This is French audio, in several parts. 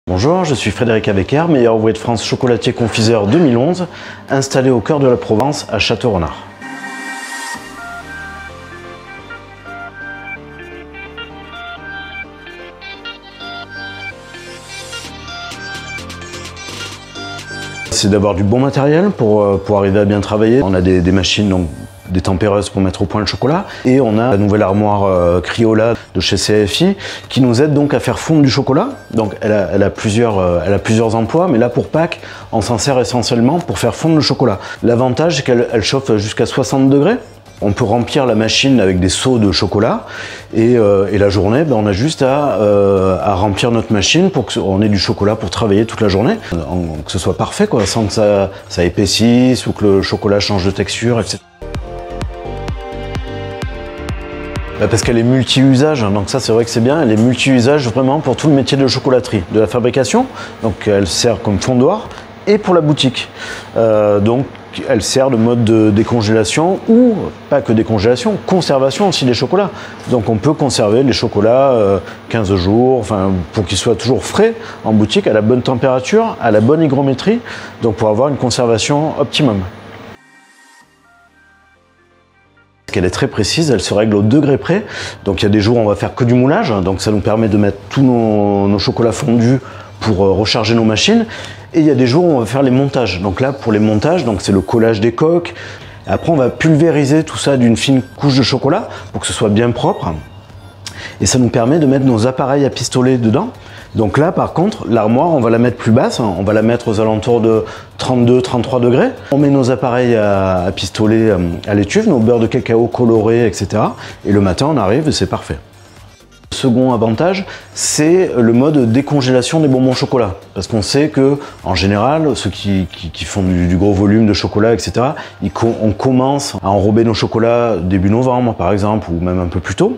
Bonjour, je suis Frédéric Abecker, meilleur ouvrier de France chocolatier confiseur 2011, installé au cœur de la Provence à Château-Renard. C'est d'avoir du bon matériel pour arriver à bien travailler. On a des machines, donc des tempéreuses pour mettre au point le chocolat, et on a la nouvelle armoire Cryola de chez CFI qui nous aide donc à faire fondre du chocolat. Donc elle a plusieurs emplois, mais là pour Pâques, on s'en sert essentiellement pour faire fondre le chocolat. L'avantage, c'est qu'elle chauffe jusqu'à 60 degrés. On peut remplir la machine avec des seaux de chocolat et la journée, on a juste à remplir notre machine pour qu'on ait du chocolat pour travailler toute la journée, que ce soit parfait, quoi, sans que ça épaississe ou que le chocolat change de texture, etc. Parce qu'elle est multi-usage, donc ça c'est vrai que c'est bien, elle est multi-usage vraiment pour tout le métier de chocolaterie, de la fabrication, donc elle sert comme fondoir et pour la boutique. Donc elle sert de mode de décongélation ou pas que décongélation, conservation aussi des chocolats. Donc on peut conserver les chocolats 15 jours, enfin, pour qu'ils soient toujours frais en boutique, à la bonne température, à la bonne hygrométrie, donc pour avoir une conservation optimum. Elle est très précise, elle se règle au degré près. Donc il y a des jours où on va faire que du moulage, donc ça nous permet de mettre tous nos chocolats fondus pour recharger nos machines. Et il y a des jours où on va faire les montages. Donc là, pour les montages, c'est le collage des coques. Après, on va pulvériser tout ça d'une fine couche de chocolat pour que ce soit bien propre. Et ça nous permet de mettre nos appareils à pistolet dedans. Donc là, par contre, l'armoire, on va la mettre plus basse. On va la mettre aux alentours de 32-33 degrés. On met nos appareils à pistolet à l'étuve, nos beurres de cacao colorés, etc. Et le matin, on arrive et c'est parfait. Le second avantage, c'est le mode décongélation des bonbons chocolat. Parce qu'on sait que, en général, ceux qui font du gros volume de chocolat, etc., on commence à enrober nos chocolats début novembre, par exemple, ou même un peu plus tôt.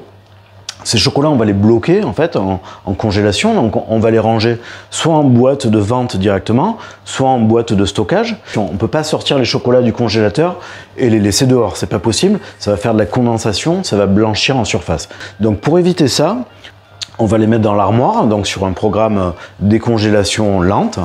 Ces chocolats, on va les bloquer en fait en congélation, donc on va les ranger soit en boîte de vente directement, soit en boîte de stockage. On ne peut pas sortir les chocolats du congélateur et les laisser dehors, c'est pas possible, ça va faire de la condensation, ça va blanchir en surface. Donc pour éviter ça, on va les mettre dans l'armoire, donc sur un programme décongélation lente,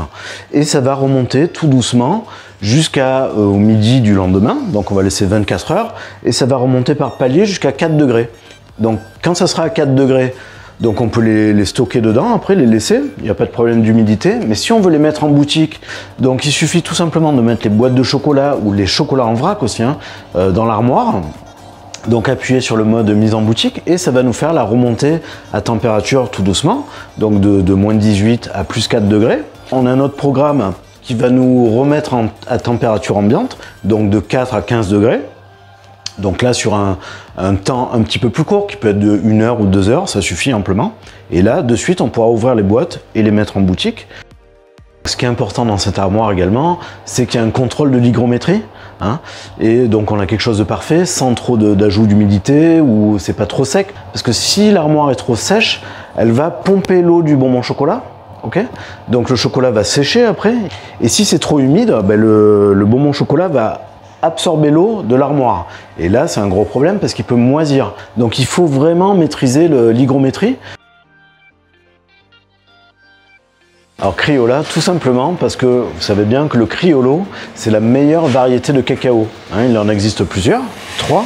et ça va remonter tout doucement jusqu'au midi du lendemain, donc on va laisser 24 heures, et ça va remonter par palier jusqu'à 4 degrés. Donc quand ça sera à 4 degrés, donc on peut les stocker dedans, après les laisser, il n'y a pas de problème d'humidité. Mais si on veut les mettre en boutique, donc il suffit tout simplement de mettre les boîtes de chocolat ou les chocolats en vrac aussi dans l'armoire. Donc appuyer sur le mode mise en boutique et ça va nous faire la remontée à température tout doucement, donc de moins 18 à plus 4 degrés. On a un autre programme qui va nous remettre à température ambiante, donc de 4 à 15 degrés. Donc là, sur un temps un petit peu plus court, qui peut être de 1 heure ou 2 heures, ça suffit amplement. Et là, de suite, on pourra ouvrir les boîtes et les mettre en boutique. Ce qui est important dans cette armoire également, c'est qu'il y a un contrôle de l'hygrométrie. Et donc on a quelque chose de parfait, sans trop d'ajout d'humidité, ou c'est pas trop sec. Parce que si l'armoire est trop sèche, elle va pomper l'eau du bonbon chocolat. Okay, donc le chocolat va sécher après. Et si c'est trop humide, le bonbon chocolat va absorber l'eau de l'armoire. Et là, c'est un gros problème parce qu'il peut moisir. Donc il faut vraiment maîtriser l'hygrométrie. Alors Cryola, tout simplement parce que vous savez bien que le Criollo, c'est la meilleure variété de cacao. Il en existe plusieurs, 3,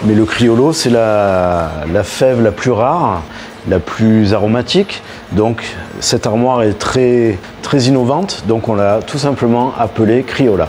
mais le Criollo, c'est la fève la plus rare, la plus aromatique. Donc cette armoire est très innovante, donc on l'a tout simplement appelée Cryola.